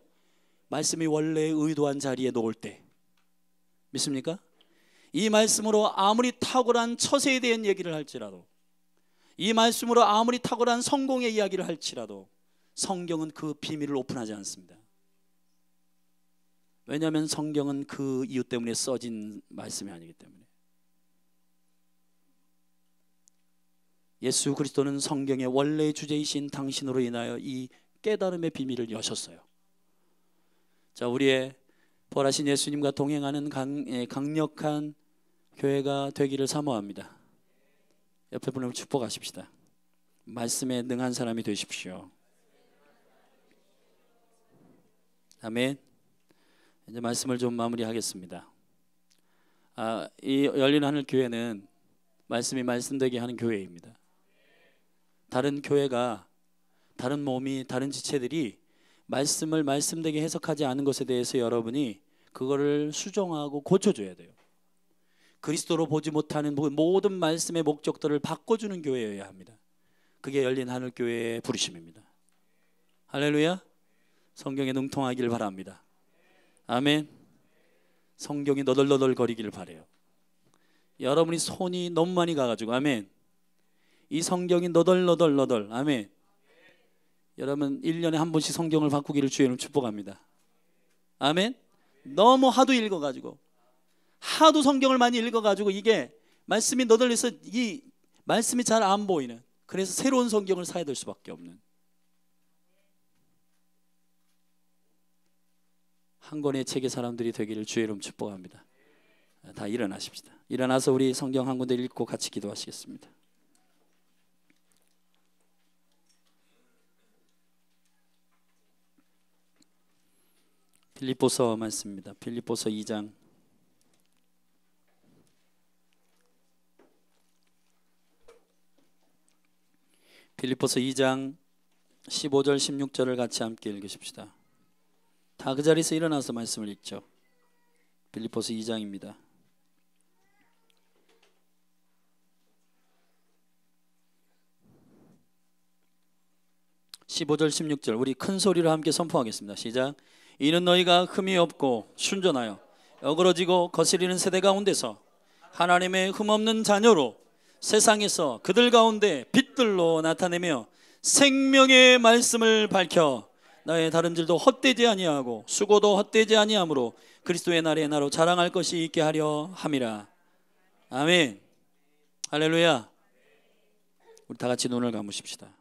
말씀이 원래 의도한 자리에 놓을 때, 믿습니까? 이 말씀으로 아무리 탁월한 처세에 대한 얘기를 할지라도, 이 말씀으로 아무리 탁월한 성공의 이야기를 할지라도 성경은 그 비밀을 오픈하지 않습니다. 왜냐하면 성경은 그 이유 때문에 써진 말씀이 아니기 때문에. 예수 그리스도는 성경의 원래의 주제이신 당신으로 인하여 이 깨달음의 비밀을 여셨어요. 자, 우리의 부활하신 예수님과 동행하는 강력한 교회가 되기를 사모합니다. 옆에 분을 축복하십시다. 말씀에 능한 사람이 되십시오. 아멘. 이제 말씀을 좀 마무리하겠습니다. 이 열린 하늘 교회는 말씀이 말씀되게 하는 교회입니다. 다른 교회가, 다른 몸이, 다른 지체들이 말씀을 말씀되게 해석하지 않은 것에 대해서 여러분이 그거를 수정하고 고쳐줘야 돼요. 그리스도로 보지 못하는 모든 말씀의 목적들을 바꿔주는 교회여야 합니다. 그게 열린 하늘 교회의 부르심입니다. 할렐루야. 성경에 능통하기를 바랍니다. 아멘. 성경이 너덜너덜 거리기를 바라요. 여러분이 손이 너무 많이 가가지고, 아멘, 이 성경이 너덜너덜, 아멘. 여러분 1년에 한 번씩 성경을 바꾸기를 주의 이름으로 축복합니다. 아멘. 너무 하도 읽어가지고, 하도 성경을 많이 읽어가지고 이게 말씀이 너덜려서 이 말씀이 잘 안 보이는, 그래서 새로운 성경을 사야 될 수밖에 없는 한 권의 책의 사람들이 되기를 주의 이름 축복합니다. 다 일어나십시다. 일어나서 우리 성경 한 군데 읽고 같이 기도하시겠습니다. 빌립보서 말씀입니다. 빌립보서 2장 빌립보서 2장 15절 16절을 같이 함께 읽으십시다. 다 그 자리에서 일어나서 말씀을 읽죠. 빌립보서 2장입니다. 15절 16절 우리 큰 소리로 함께 선포하겠습니다. 시작. 이는 너희가 흠이 없고 순전하여 어그러지고 거스리는 세대 가운데서 하나님의 흠없는 자녀로 세상에서 그들 가운데 빛들로 나타내며 생명의 말씀을 밝혀 나의 다름질도 헛되지 아니하고 수고도 헛되지 아니하므로 그리스도의 날에 나로 자랑할 것이 있게 하려 함이라. 아멘. 할렐루야. 우리 다 같이 눈을 감으십시다.